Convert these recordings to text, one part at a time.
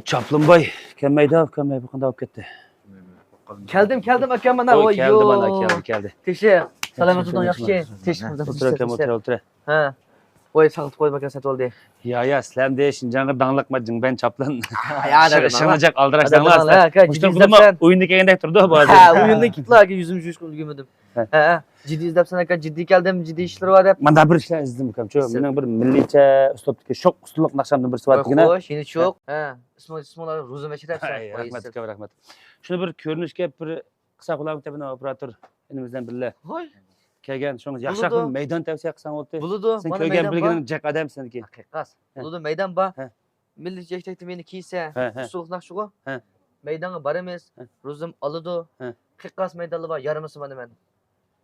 Çaplınbay, kelmeydi bakın da gitti. Keldim akam bana. Oy geldi bana geldi. Teşekkür. Selamet olun yaxşı. Teşekkür. Otur. Ha. Oy sağlık koy bakan sat oldu. Ya sizlem de şinjanı danlakmacın ben çaplan. Ya Şınacak aldıraşsanlar. Müştüm kılma oyundaki yayında durdu bazı. Ha oyunda kitler ki yüzüm yüz gülmedim. Ha ciddi izlep sana kadar ciddi geldim ciddi işler var hep. Manda bir işler izledim kam. Şu benim bir milliçe üsluptaki şok üstünlük nakşamdan bir sıvat degine. Hoş yine çok. Ha ismolar ruzu meçhep Rahmet. Şunu bir görünüşke bir kısa kulağım tebine operatör elimizden birle. Hoy. Kelgen şoňa ýakşak meydan tavsiýe kılsaň boldy. Buludu. Sen köygen bilginin jak adam seniki. Hakikat. Buludu meydan ba. Milli jektekti meni kiyse. Suğuk nakşugo. Meydana bar emes. Ruzum alıdı. Hakikat meydanlı ba yarımысы bana men.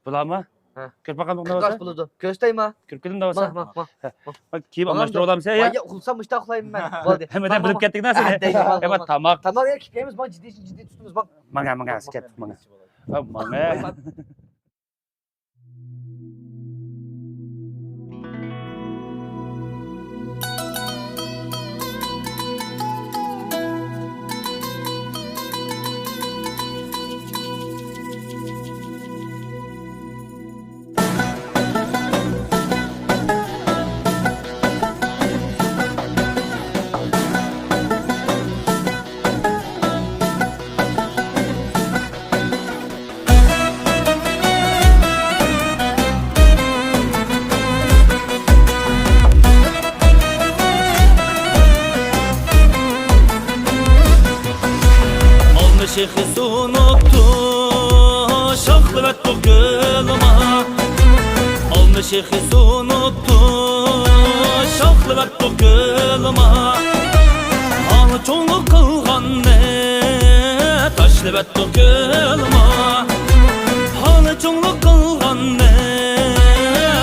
Bulama? Körpakan bolsa. Hakikat buludu. Gösteyma. Kürkülün de bolsa. Bak kim Bana anlaştır olam sen ya? Ya kulsam işte aklayım ben. Boldy. Hemeden bilip ketdik näse? Evet tamak. Tamak ya kitlemiz bak ciddi tutumuz bak. Manga sket manga. Manga. Şeyhi unuttu şaklı ve dokılma Alnı şeyhi unuttu şaklı ve dokılma Halı çoğunluk kılgan ne taşlı ve dokılma Halı çoğunluk kılgan ne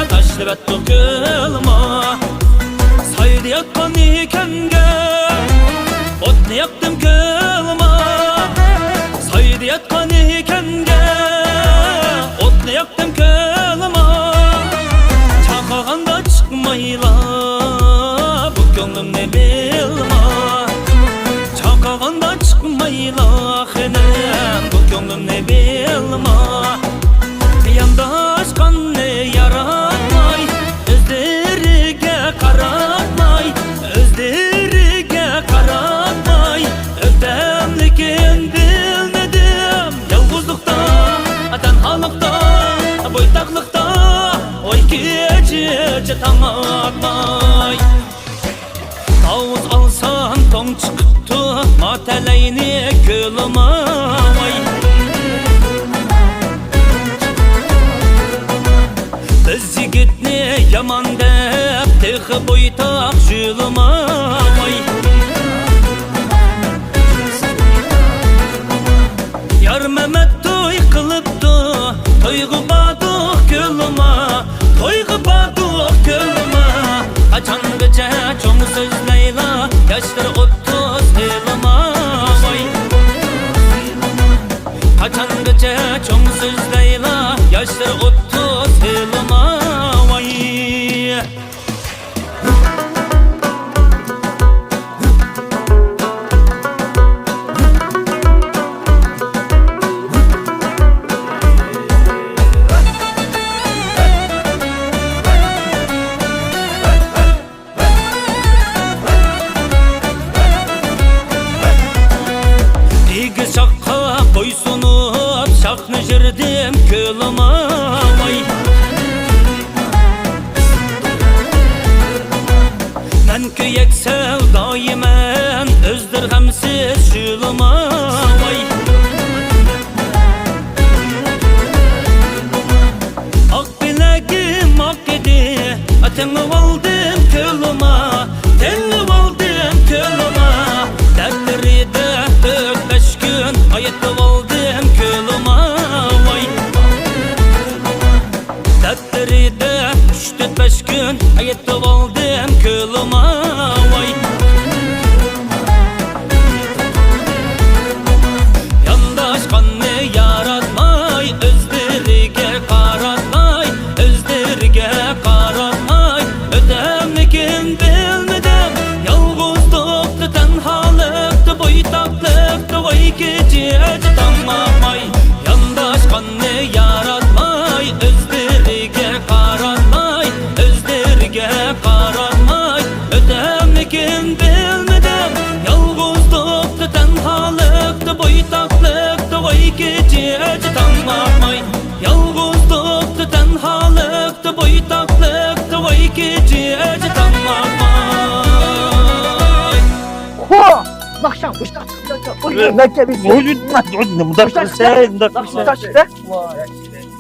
taşlı ve dokılma Saydı yatkan ikenge ot ne yaktım kılma Saydı yatkan ikenge ot ne yaktım kılma Çakağanda çıkmayla bu gönlüm ne bilma Çakağanda çıkmayla xenem bu gönlüm ne bilma Yandaş kan ne yaratmay özlerige karatmay Özlerige karatmay ödemlikin bilmedim Yalgızlıkta, tenhalıkta, boytaklıkta Oy gece tamatmay Tavuz alsan ton çıktı mateleyni gülmay Biz yigitni yaman dep tığı boytak jülmay Yar Mehmet toy kılıptı toygu badık gülma Toygu badık gülma Açan gece çoğun söz Leyla yaşları 30 yılıma Açan gece çoğun söz Leyla yaşları 30 yılıma Boysunup şakны jirdim kılmay Men köyek sevdaymen özdirgemsiz jülmay Ak bilegim ak idi Teňip aldım kılma Teňip aldım kılma Dertleride 4-5 gün ayıttım aldım kılma Dertleride 3-4-5 gün ayıttım aldım kılma Yandaş kanını yaratmay özlerige karatmay Özlerige karatmay ödemlikin bir Mekke bir şey.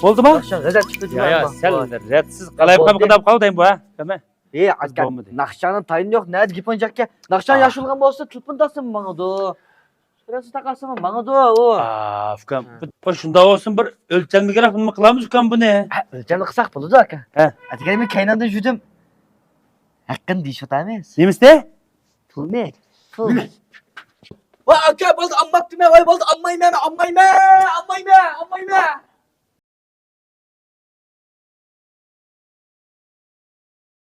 Oldu mu? Nakşan rezil çıktı. Ya sen redsiz kalayıp kadar kaldayım bu ha. Tamam. Asker Bomba değil. Nakşan'ın tayını yok. Nerede gipinecek ki? Nakşan yaşılgan olsa tılpındasın bana da. Şurası takarsın bana da o. Fukam. Bu şunda olsun bir ölçenli grafın mı kılamız Fukam bu ne? Ölçemli kısak buldu da. He. Hadi gelin kaynanda jüdüm. Hakkın diş otamaz. Neymiş ne? Pul ne? Pul. Vay aka baldı ammak dime vay baldı ammayme.